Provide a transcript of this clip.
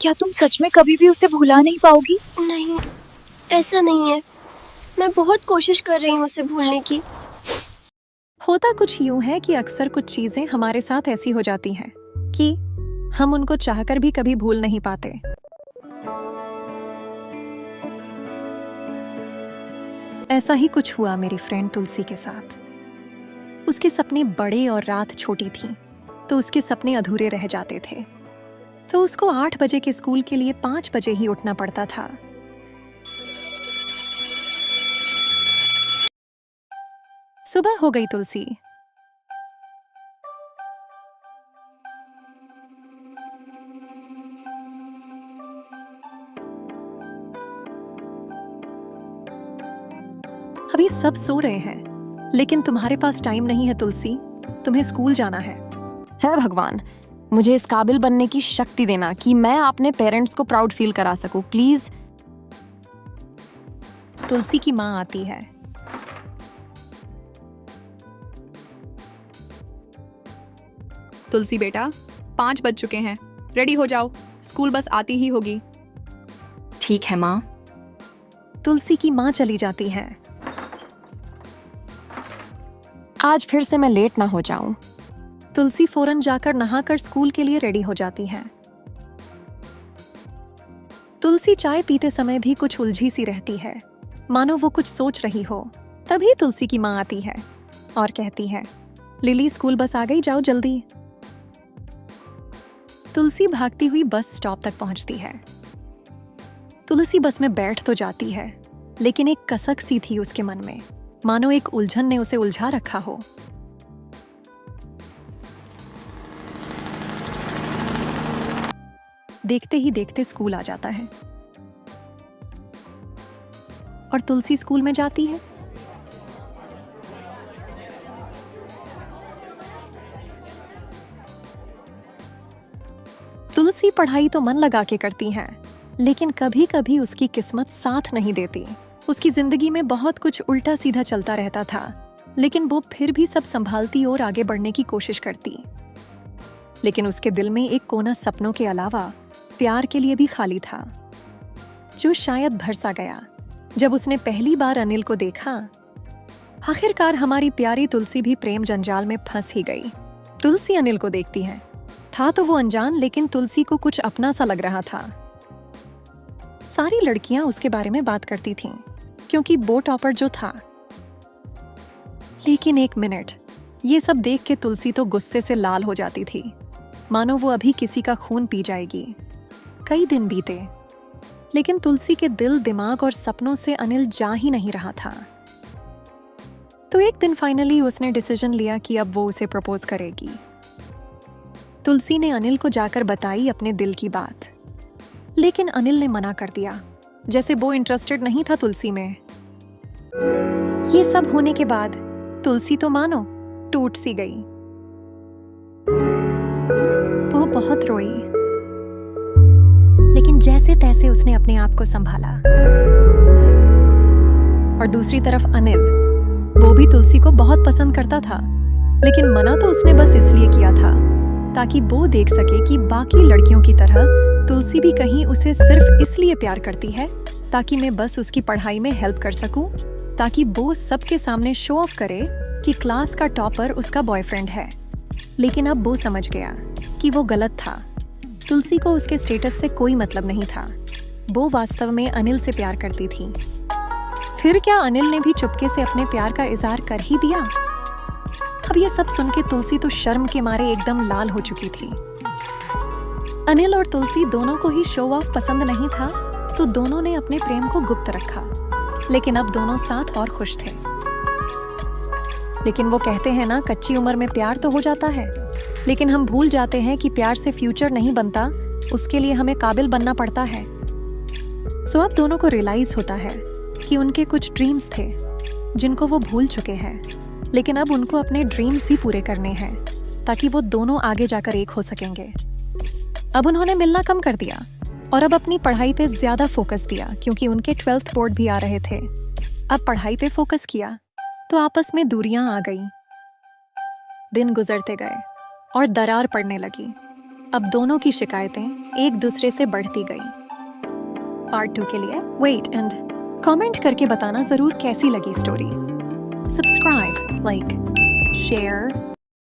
क्या तुम सच में कभी भी उसे भुला नहीं पाओगी? नहीं, ऐसा नहीं है। मैं बहुत कोशिश कर रही हूँ उसे भूलने की। होता कुछ यूं है कि अक्सर कुछ चीजें हमारे साथ ऐसी हो जाती हैं कि हम उनको चाहकर भी कभी भूल नहीं पाते। ऐसा ही कुछ हुआ मेरी फ्रेंड तुलसी के साथ। उसके सपने बड़े और रात छोटी थी, तो उसके सपने अधूरे रह जाते थे। तो उसको 8 बजे के स्कूल के लिए 5 बजे ही उठना पड़ता था। सुबह हो गई तुलसी। अभी सब सो रहे हैं, लेकिन तुम्हारे पास टाइम नहीं है तुलसी। तुम्हें स्कूल जाना है। हे भगवान, मुझे इस काबिल बनने की शक्ति देना कि मैं अपने पेरेंट्स को प्राउड फील करा सकूं, प्लीज। तुलसी की माँ आती है। तुलसी बेटा, 5 बज चुके हैं, रेडी हो जाओ, स्कूल बस आती ही होगी। ठीक है माँ। तुलसी की माँ चली जाती है। आज फिर से मैं लेट ना हो जाऊं। तुलसी फौरन जाकर नहाकर स्कूल के लिए रेडी हो जाती है। तुलसी चाय पीते समय भी कुछ उलझी सी रहती है, मानो वो कुछ सोच रही हो। तभी तुलसी की माँ आती है और कहती है, लिली स्कूल बस आ गई, जाओ जल्दी। तुलसी भागती हुई बस स्टॉप तक पहुंचती है। तुलसी बस में बैठ तो जाती है, लेकिन एक कसक सी थी उसके मन में, मानो एक उलझन ने उसे उलझा रखा हो। देखते ही देखते स्कूल आ जाता है और तुलसी स्कूल में जाती है। तुलसी पढ़ाई तो मन लगा के करती है, लेकिन कभी कभी उसकी किस्मत साथ नहीं देती। उसकी जिंदगी में बहुत कुछ उल्टा सीधा चलता रहता था, लेकिन वो फिर भी सब संभालती और आगे बढ़ने की कोशिश करती। लेकिन उसके दिल में एक कोना सपनों के अलावा प्यार के लिए भी खाली था, जो शायद भर सा गया जब उसने पहली बार अनिल को देखा। आखिरकार हमारी प्यारी तुलसी भी प्रेम जंजाल में फंस ही गई। तुलसी अनिल को देखती है। था तो वो अनजान, लेकिन तुलसी को कुछ अपना सा लग रहा था। सारी लड़कियां उसके बारे में बात करती थीं, क्योंकि वो टॉपर जो था। लेकिन एक मिनट, ये सब देख के तुलसी तो गुस्से से लाल हो जाती थी, मानो वो अभी किसी का खून पी जाएगी। कई दिन बीते, लेकिन तुलसी के दिल, दिमाग और सपनों से अनिल जा ही नहीं रहा था। तो एक दिन फाइनली उसने डिसीजन लिया कि अब वो उसे प्रपोज करेगी। तुलसी ने अनिल को जाकर बताई अपने दिल की बात, लेकिन अनिल ने मना कर दिया, जैसे वो इंटरेस्टेड नहीं था तुलसी में। ये सब होने के बाद तुलसी तो मानो टूट सी गई। वो बहुत रोई, लेकिन जैसे तैसे उसने अपने आप को संभाला। और दूसरी तरफ अनिल, वो भी तुलसी को बहुत पसंद करता था, लेकिन मना तो उसने बस इसलिए किया था ताकि वो देख सके कि बाकी लड़कियों की तरह तुलसी भी कहीं उसे सिर्फ इसलिए प्यार करती है ताकि मैं बस उसकी पढ़ाई में हेल्प कर सकूं, ताकि वो सबके सामने शो ऑफ करे कि क्लास का टॉपर उसका बॉयफ्रेंड है। लेकिन अब वो समझ गया कि वो गलत था। तुलसी को उसके स्टेटस से कोई मतलब नहीं था। वो वास्तव में अनिल से प्यार करती थी। फिर क्या अनिल ने भी चुपके से अपने प्यार का इजहार कर ही दिया? अब ये सब सुन के तुलसी तो शर्म के मारे एकदम लाल हो चुकी थी। अनिल और तुलसी दोनों को ही शो ऑफ पसंद नहीं था, तो दोनों ने अपने प्रेम को गुप्त रखा। लेकिन अब दोनों साथ और खुश थे। लेकिन वो कहते हैं ना, कच्ची उम्र में प्यार तो हो जाता है, लेकिन हम भूल जाते हैं कि प्यार से फ्यूचर नहीं बनता, उसके लिए हमें काबिल बनना पड़ता है। सो अब दोनों को रियलाइज होता है कि उनके कुछ ड्रीम्स थे जिनको वो भूल चुके हैं, लेकिन अब उनको अपने ड्रीम्स भी पूरे करने हैं ताकि वो दोनों आगे जाकर एक हो सकेंगे। अब उन्होंने मिलना कम कर दिया और अब अपनी पढ़ाई पे ज्यादा फोकस दिया, क्योंकि उनके 12th बोर्ड भी आ रहे थे। अब पढ़ाई पे फोकस किया तो आपस में दूरियां आ गई। दिन गुजरते गए और दरार पड़ने लगी। अब दोनों की शिकायतें एक दूसरे से बढ़ती गई। पार्ट 2 के लिए वेट एंड कमेंट करके बताना जरूर कैसी लगी स्टोरी। Subscribe, like, share